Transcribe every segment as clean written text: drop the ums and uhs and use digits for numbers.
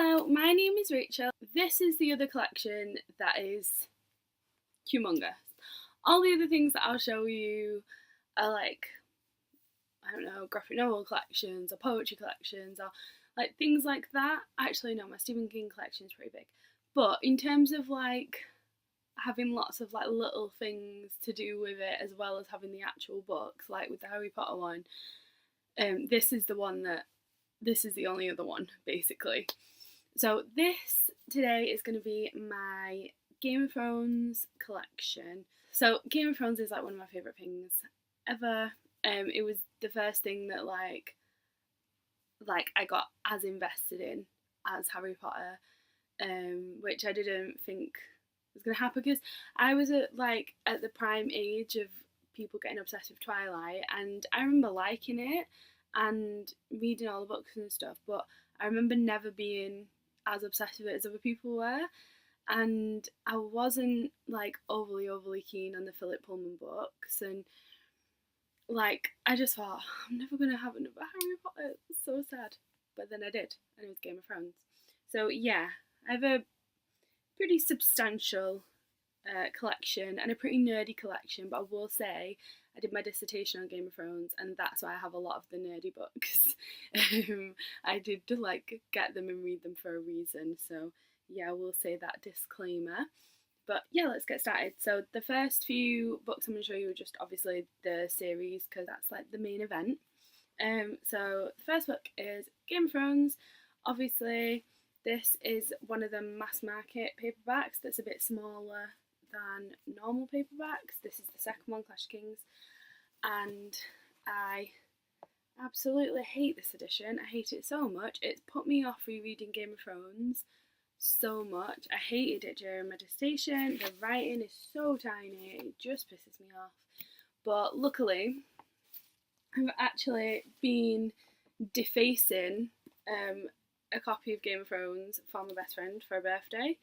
Hello, my name is Rachel. This is the other collection that is humongous. All the other things that I'll show you are like, I don't know, graphic novel collections or poetry collections or like things like that. Actually, no, my Stephen King collection is pretty big. But in terms of like having lots of like little things to do with it as well as having the actual books, like with the Harry Potter one, this is the only other one basically. So this today is going to be my Game of Thrones collection. So Game of Thrones is like one of my favourite things ever. It was the first thing that like I got as invested in as Harry Potter, which I didn't think was going to happen because I was at the prime age of people getting obsessed with Twilight, and I remember liking it and reading all the books and stuff, but I remember never being as obsessed with it as other people were, and I wasn't like overly keen on the Philip Pullman books, and like I just thought I'm never gonna have another Harry Potter. It's so sad, but then I did, and it was Game of Thrones. So yeah, I have a pretty substantial collection and a pretty nerdy collection, but I will say I did my dissertation on Game of Thrones, and that's why I have a lot of the nerdy books. I did like get them and read them for a reason, so yeah, I will say that disclaimer. But yeah, let's get started. So the first few books I'm going to show you are just obviously the series because that's like the main event. So the first book is Game of Thrones. Obviously, this is one of the mass market paperbacks that's a bit smaller than normal paperbacks. This is the second one, Clash of Kings, and I absolutely hate this edition. I hate it so much. It's put me off rereading Game of Thrones so much. I hated it during my dissertation. The writing is so tiny, it just pisses me off. But luckily, I've actually been defacing a copy of Game of Thrones for my best friend for her birthday.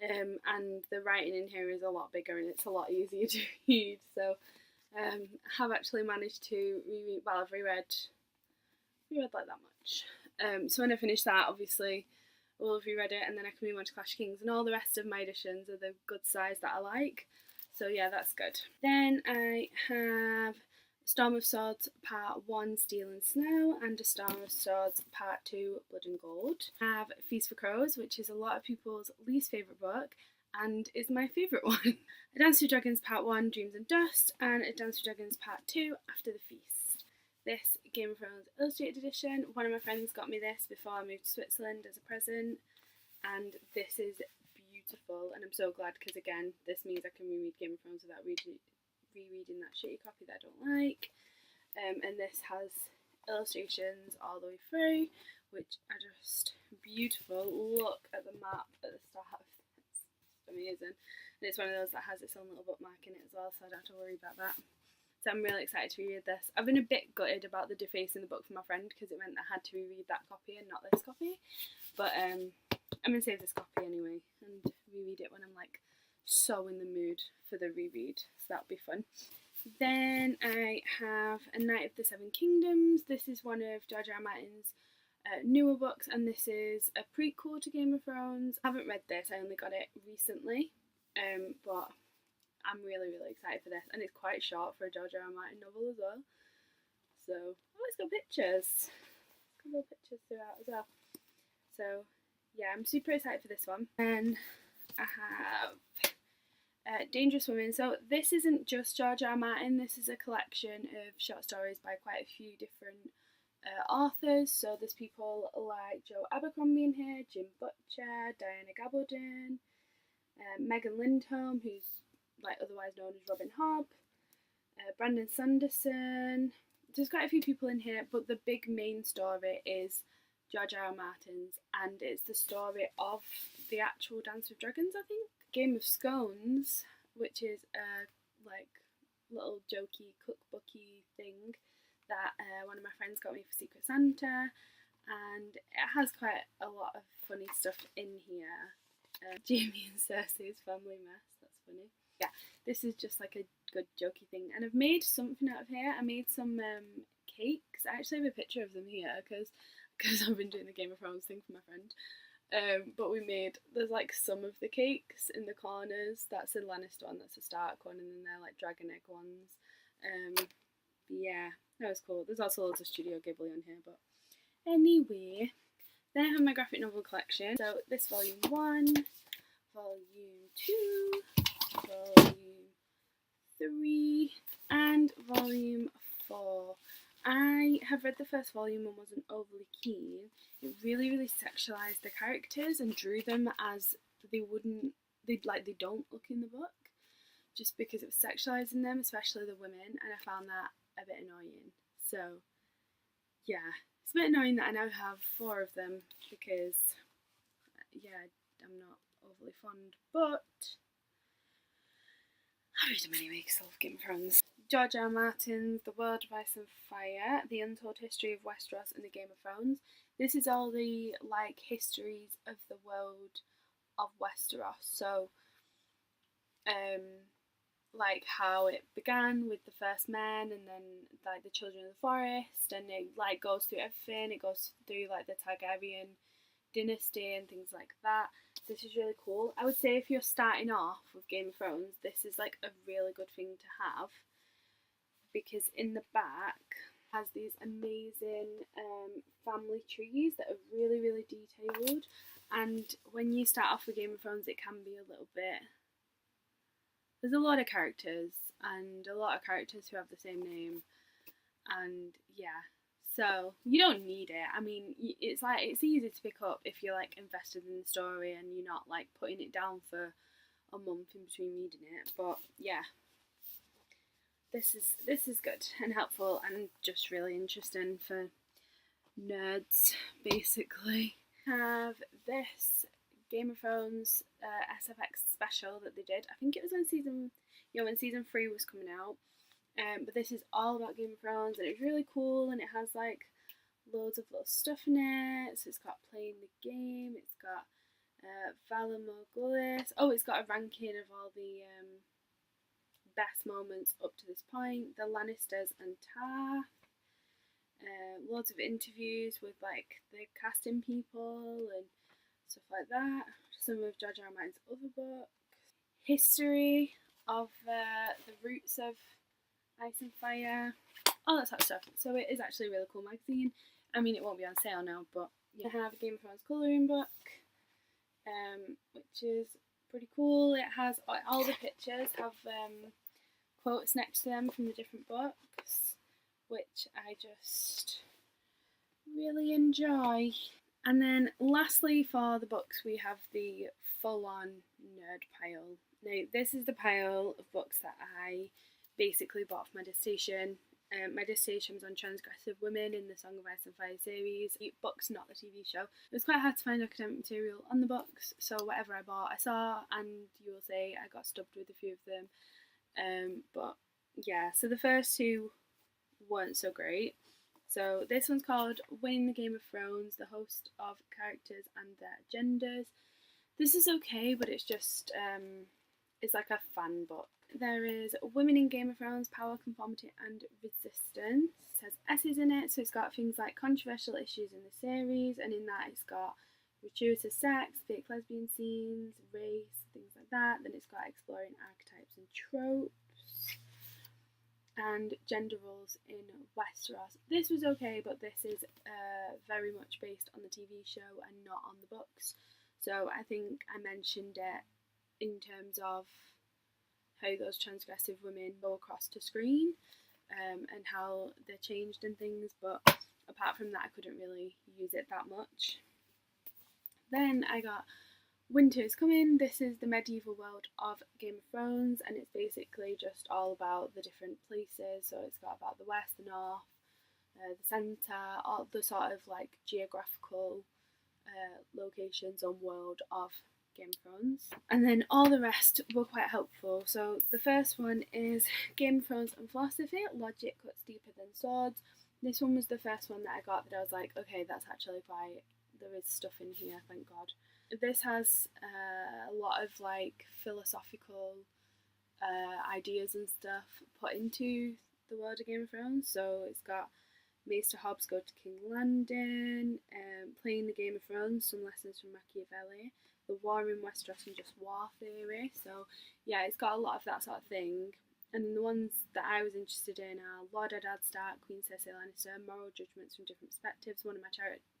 And the writing in here is a lot bigger and it's a lot easier to read. So I have actually managed to reread. Well, I've reread like that much. So when I finish that, obviously I will have reread it, and then I can move on to Clash of Kings, and all the rest of my editions are the good size that I like. So yeah, that's good. Then I have Storm of Swords Part 1, Steel and Snow, and A Storm of Swords Part 2, Blood and Gold. I have Feast for Crows, which is a lot of people's least favourite book, and is my favourite one. A Dance with Dragons Part 1, Dreams and Dust, and A Dance with Dragons Part 2, After the Feast. This Game of Thrones Illustrated Edition. One of my friends got me this before I moved to Switzerland as a present, and this is beautiful, and I'm so glad because again, this means I can reread Game of Thrones without rereading that shitty copy that I don't like. And this has illustrations all the way through, which are just beautiful. Look at the map at the start of this. It's amazing. And it's one of those that has its own little bookmark in it as well, so I don't have to worry about that. So I'm really excited to reread this. I've been a bit gutted about the defacing the book for my friend because it meant I had to reread that copy and not this copy. But I'm going to save this copy anyway and reread it when I'm like so in the mood for the reread. So that'll be fun. Then I have A Knight of the Seven Kingdoms. This is one of George R. R. Martin's newer books, and this is a prequel to Game of Thrones. I haven't read this, I only got it recently, but I'm really excited for this, and it's quite short for a George R. R. Martin novel as well. So, oh, it's got pictures. It's got little pictures throughout as well. So, yeah, I'm super excited for this one. And I have Dangerous Women. So this isn't just George R. R. Martin. This is a collection of short stories by quite a few different authors. So there's people like Joe Abercrombie in here, Jim Butcher, Diana Gabaldon, Megan Lindholm, who's like otherwise known as Robin Hobb, Brandon Sanderson. There's quite a few people in here, but the big main story is George R. R. Martin's, and it's the story of the actual Dance with Dragons, I think. Game of Scones, which is a like little jokey cookbooky thing that one of my friends got me for Secret Santa, and it has quite a lot of funny stuff in here. Jamie and Cersei's family mess, that's funny. Yeah, this is just like a good jokey thing, and I've made something out of here. I made some cakes. I actually have a picture of them here because I've been doing the Game of Thrones thing for my friend. But there's like some of the cakes in the corners. That's a Lannister one, that's a Stark one, and then they're like dragon egg ones. Yeah, that was cool. There's also loads of Studio Ghibli on here, but anyway. Then I have my graphic novel collection. So this volume 1, volume 2, volume 3, and volume 4. I have read the first volume and wasn't overly keen. It really, really sexualised the characters and drew them as they don't look in the book, just because it was sexualising them, especially the women, and I found that a bit annoying. So yeah, it's a bit annoying that I now have 4 of them because yeah, I'm not overly fond, but I read them anyway because I love Game of Thrones. George R. R. Martin's The World of Ice and Fire, The Untold History of Westeros and the Game of Thrones. This is all the like histories of the world of Westeros. So like how it began with the first men and then like the children of the forest, and it like goes through everything. It goes through like the Targaryen dynasty and things like that. This is really cool. I would say if you're starting off with Game of Thrones, this is like a really good thing to have, because in the back has these amazing family trees that are really, really detailed. And when you start off with Game of Thrones, it can be a little bit, there's a lot of characters and a lot of characters who have the same name, and yeah, so you don't need it. I mean, it's easy to pick up if you're like invested in the story and you're not like putting it down for a month in between reading it. But yeah, this is good and helpful and just really interesting for nerds, basically. I have this Game of Thrones SFX special that they did. I think it was when season 3 was coming out. But this is all about Game of Thrones, and it's really cool, and it has like loads of little stuff in it. So it's got playing the game, it's got Valar Morghulis. Oh, it's got a ranking of all the best moments up to this point. The Lannisters and Tar. Loads of interviews with like the casting people and stuff like that. Some of George R. R. Martin's other books. History of the roots of Ice and Fire, all that sort of stuff. So it is actually a really cool magazine. I mean, it won't be on sale now, but yeah. I have a Game of Thrones colouring book, which is pretty cool. It has all the pictures have quotes next to them from the different books, which I just really enjoy. And then lastly, for the books, we have the full-on nerd pile. Now, this is the pile of books that I basically bought for my dissertation. My dissertation was on transgressive women in the Song of Ice and Fire series. The books, not the TV show. It was quite hard to find academic material on the books, so whatever I bought, I saw, and you will say I got stubbed with a few of them. But yeah, so the first 2 weren't so great. So this one's called Winning the Game of Thrones, the host of characters and their agendas. This is okay, but it's just, it's like a fan book. There is Women in Game of Thrones, Power, Conformity and Resistance. It has essays in it, so it's got things like controversial issues in the series, and in that it's got gratuitous sex, fake lesbian scenes, race, things like that. Then it's got exploring archetypes and tropes, and gender roles in Westeros. This was okay, but this is very much based on the TV show and not on the books. So I think I mentioned it in terms of how those transgressive women go across to screen, and how they're changed and things, but apart from that I couldn't really use it that much. Then I got Winter is Coming. This is the medieval world of Game of Thrones, and it's basically just all about the different places. So it's got about the west, the north, the centre, all the sort of like geographical locations on world of Game of Thrones. And then all the rest were quite helpful. So the first one is Game of Thrones and Philosophy, Logic Cuts Deeper Than Swords. This one was the first one that I got that I was like, okay, that's actually quite, there is stuff in here, thank God. This has a lot of like philosophical ideas and stuff put into the world of Game of Thrones. So it's got Maester Hobbs Go to King Landon, Playing the Game of Thrones, Some Lessons from Machiavelli, The War in Westeros and Just War Theory. So yeah, it's got a lot of that sort of thing. And then the ones that I was interested in are Lord Eddard Stark, Queen Cersei Lannister, Moral Judgments from Different Perspectives. One of my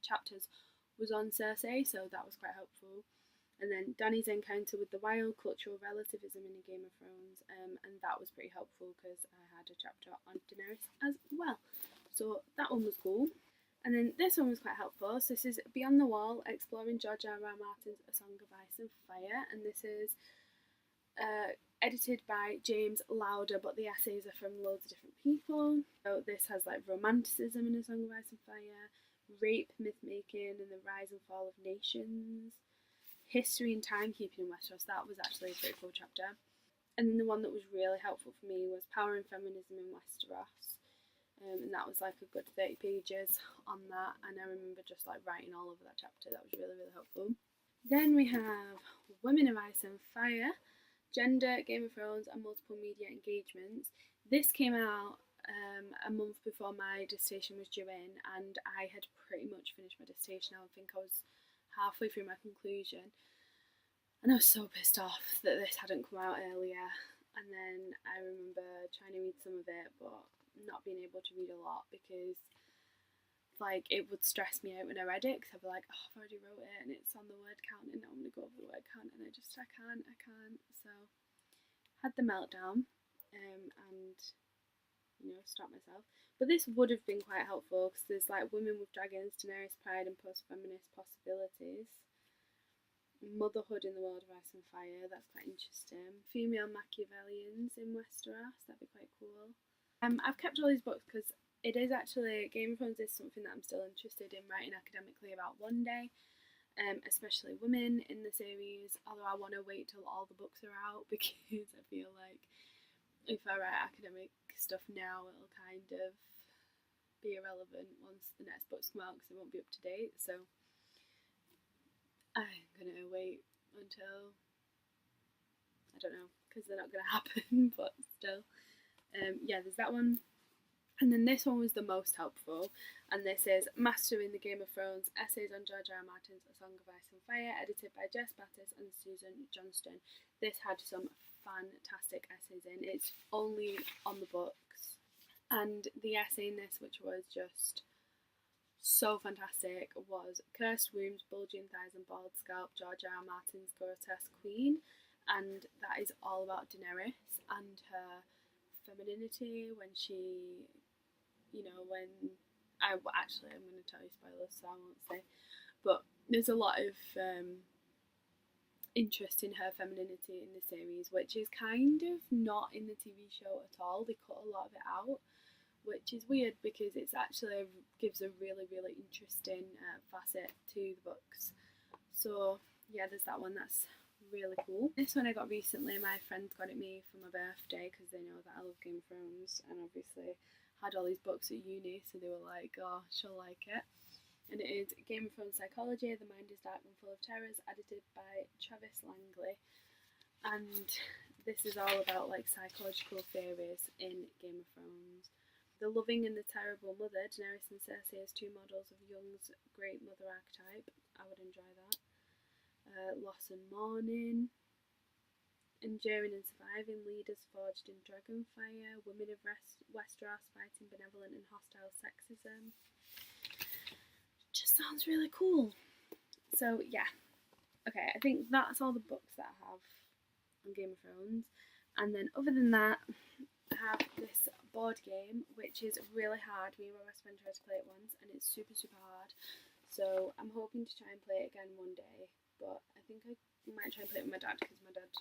chapters was on Cersei, so that was quite helpful. And then Dany's encounter with the wild, cultural relativism in a Game of Thrones, and that was pretty helpful because I had a chapter on Daenerys as well. So that one was cool. And then this one was quite helpful. So this is Beyond the Wall, Exploring George R.R. Martin's A Song of Ice and Fire, and this is edited by James Lauder, but the essays are from loads of different people. So this has like romanticism in A Song of Ice and Fire, rape, myth making, and the rise and fall of nations, history and timekeeping in Westeros. That was actually a pretty cool chapter. And then the one that was really helpful for me was Power and Feminism in Westeros. And that was like a good 30 pages on that, and I remember just like writing all over that chapter. That was really, really helpful. Then we have Women of Ice and Fire, Gender, Game of Thrones and Multiple Media Engagements. This came out a month before my dissertation was due in, and I had pretty much finished my dissertation. I think I was halfway through my conclusion, and I was so pissed off that this hadn't come out earlier. And then I remember trying to read some of it, but not being able to read a lot because like it would stress me out when I read it, because I'd be like, oh, I've already wrote it and it's on the word count and now I'm gonna go over the word count, and I can't. So had the meltdown and stopped myself. But this would have been quite helpful because there's like Women with Dragons, Daenerys Pride and Post-Feminist Possibilities, Motherhood in the World of Ice and Fire, that's quite interesting. Female Machiavellians in Westeros, that'd be quite cool. I've kept all these books because it is actually, Game of Thrones is something that I'm still interested in writing academically about one day, especially women in the series, although I want to wait till all the books are out because I feel like if I write academic stuff now, it'll kind of be irrelevant once the next books come out because it won't be up to date. So I'm going to wait until, I don't know, because they're not going to happen, but still. Yeah, there's that one. And then this one was the most helpful, and this is Mastering the Game of Thrones, Essays on George R. R. Martin's A Song of Ice and Fire, edited by Jess Battis and Susan Johnston. This had some fantastic essays in. It's only on the books, and the essay in this, which was just so fantastic, was Cursed Wombs, Bulging Thighs and Bald Scalp, George R. R. Martin's Grotesque Queen, and that is all about Daenerys and her femininity when she, when I'm going to tell you spoilers, so I won't say, but there's a lot of interest in her femininity in the series, which is kind of not in the TV show at all. They cut a lot of it out, which is weird because it's actually gives a really, really interesting facet to the books. So yeah, there's that one. That's really cool. This one I got recently. My friends got it me for my birthday because they know that I love Game of Thrones, and obviously had all these books at uni, so they were like, oh, she'll like it. And it is Game of Thrones Psychology, The Mind is Dark and Full of Terrors, edited by Travis Langley. And this is all about like psychological theories in Game of Thrones. The loving and the terrible mother, Daenerys and Cersei as two models of Jung's great mother archetype. I would enjoy that. Loss and Mourning, Enduring and Surviving, Leaders Forged in Dragonfire, Women of Westeros Fighting Benevolent and Hostile Sexism. Just sounds really cool. So yeah, okay, I think that's all the books that I have on Game of Thrones. And then other than that, I have this board game which is really hard. Me and my best friend tried to play it once and it's super, super hard. So I'm hoping to try and play it again one day. But I think I might try and play it with my dad because my dad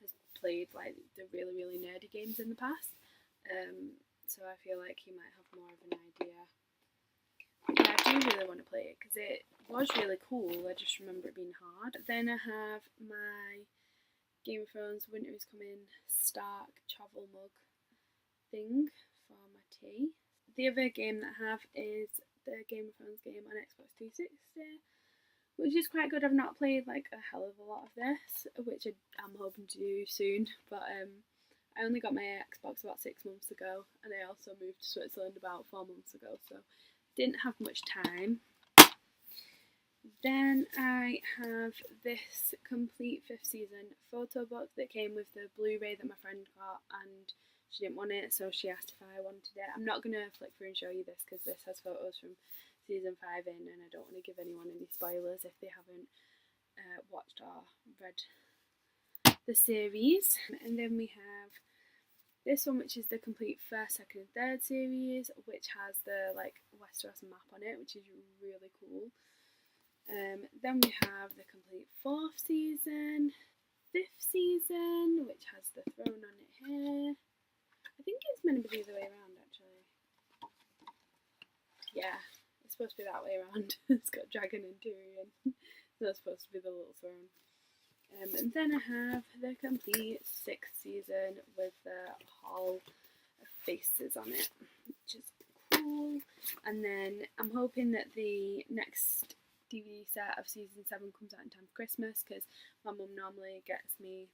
has played like the really, really nerdy games in the past. So I feel like he might have more of an idea. But yeah, I do really want to play it because it was really cool. I just remember it being hard. Then I have my Game of Thrones Winter is Coming Stark travel mug thing for my tea. The other game that I have is the Game of Thrones game on Xbox 360. Which is quite good. I've not played like a hell of a lot of this, which I'm hoping to do soon, but I only got my Xbox about 6 months ago, and I also moved to Switzerland about 4 months ago, so didn't have much time. Then I have this complete 5th season photo book that came with the Blu-ray that my friend got, and she didn't want it, so she asked if I wanted it. I'm not going to flick through and show you this because this has photos from season 5 in, and I don't want to give anyone any spoilers if they haven't watched or read the series. And then we have this one, which is the complete 1st, 2nd and 3rd series, which has the like Westeros map on it, which is really cool. Then we have the complete 4th season, 5th season, which has the throne on it here. I think it's meant to be the other way around, actually. Yeah, it's supposed to be that way around. It's got dragon and Tyrion. So that's supposed to be the little throne. And then I have the complete 6th season with the Hall of Faces on it, which is cool. And then I'm hoping that the next DVD set of season 7 comes out in time for Christmas, because my mum normally gets me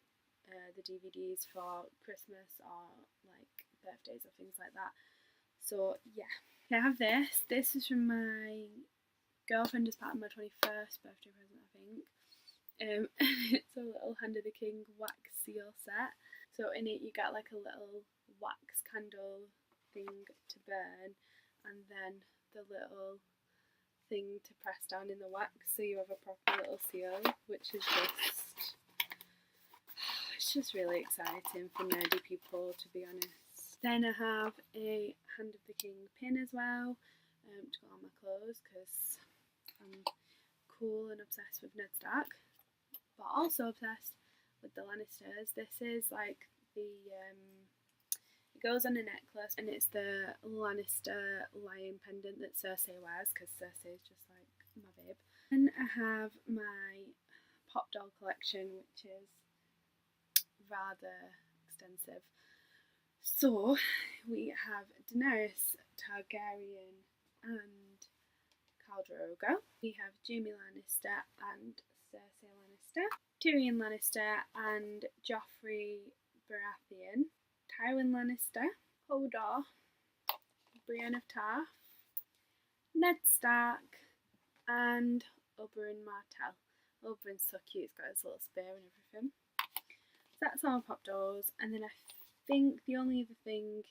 the DVDs for Christmas or like birthdays or things like that. So yeah, I have this. This is from my girlfriend as part of my 21st birthday present, I think. It's a little Hand of the King wax seal set. So in it you get like a little wax candle thing to burn, and then the little thing to press down in the wax, so you have a proper little seal, which is just, it's just really exciting for nerdy people, to be honest. Then I have a Hand of the King pin as well, to go on my clothes, because I'm cool and obsessed with Ned Stark, but also obsessed with the Lannisters. This is like the it goes on a necklace, and it's the Lannister lion pendant that Cersei wears, because Cersei is just like my babe. Then I have my pop doll collection, which is rather extensive. So we have Daenerys Targaryen and Khal Drogo. We have Jaime Lannister and Cersei Lannister. Tyrion Lannister and Joffrey Baratheon. Tywin Lannister, Hodor, Brienne of Tarth, Ned Stark, and Oberyn Martell. Oberyn's so cute, he's got his little spear and everything. So that's all pop dolls, and then I think the only other thing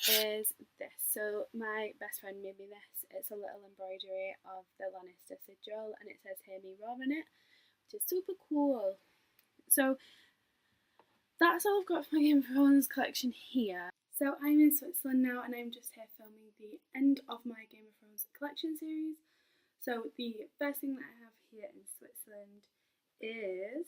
is this. So my best friend made me this. It's a little embroidery of the Lannister sigil, and it says "Hear me roar" on it, which is super cool. So that's all I've got for my Game of Thrones collection here. So I'm in Switzerland now, and I'm just here filming the end of my Game of Thrones collection series. So the first thing that I have here in Switzerland is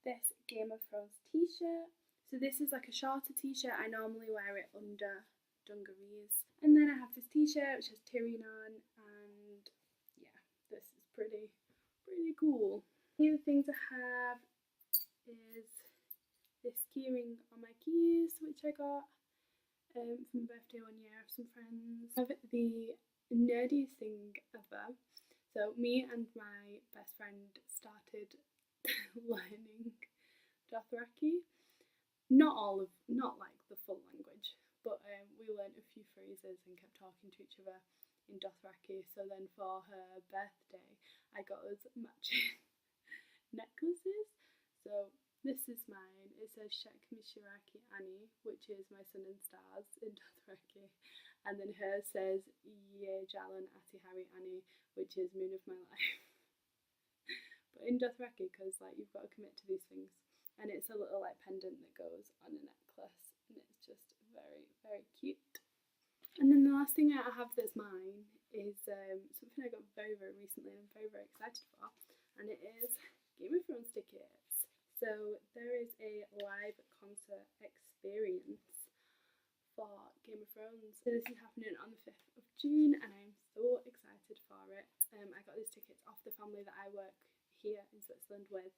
this Game of Thrones t-shirt. So this is like a shorter t-shirt. I normally wear it under dungarees. And then I have this t-shirt which has Tyrion on, and yeah, this is pretty cool. The other things I have is this keyring on my keys, which I got from my birthday one year of some friends. I have the nerdiest thing ever. So me and my best friend started learning Dothraki. Not like the full language, but we learned a few phrases and kept talking to each other in Dothraki. So then for her birthday, I got us matching necklaces. So this is mine. It says Shek Mishiraki Annie, which is my sun and stars in Dothraki. And then hers says Ye Jalan Atihari Annie, which is moon of my life. But in Dothraki, because like you've got to commit to these things. And it's a little like pendant that goes on a necklace, and it's just very cute. And then the last thing I have that's mine is something I got very recently and I'm very excited for, and it is Game of Thrones tickets. So there is a live concert experience for Game of Thrones. So this is happening on the 5th of June, and I'm so excited for it. I got these tickets off the family that I work here in Switzerland with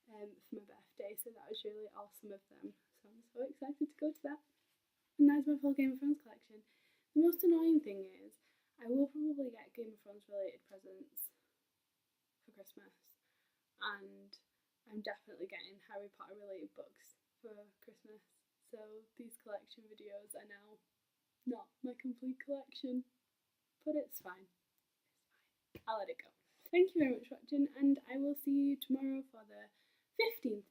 for my birthday, so that was really awesome of them. So I'm so excited to go to that. And that's my full Game of Thrones collection. The most annoying thing is I will probably get Game of Thrones related presents for Christmas, and I'm definitely getting Harry Potter related books for Christmas. So these collection videos are now not my complete collection, but it's fine. I'll let it go. Thank you very much for watching, and I will see you tomorrow for the 15th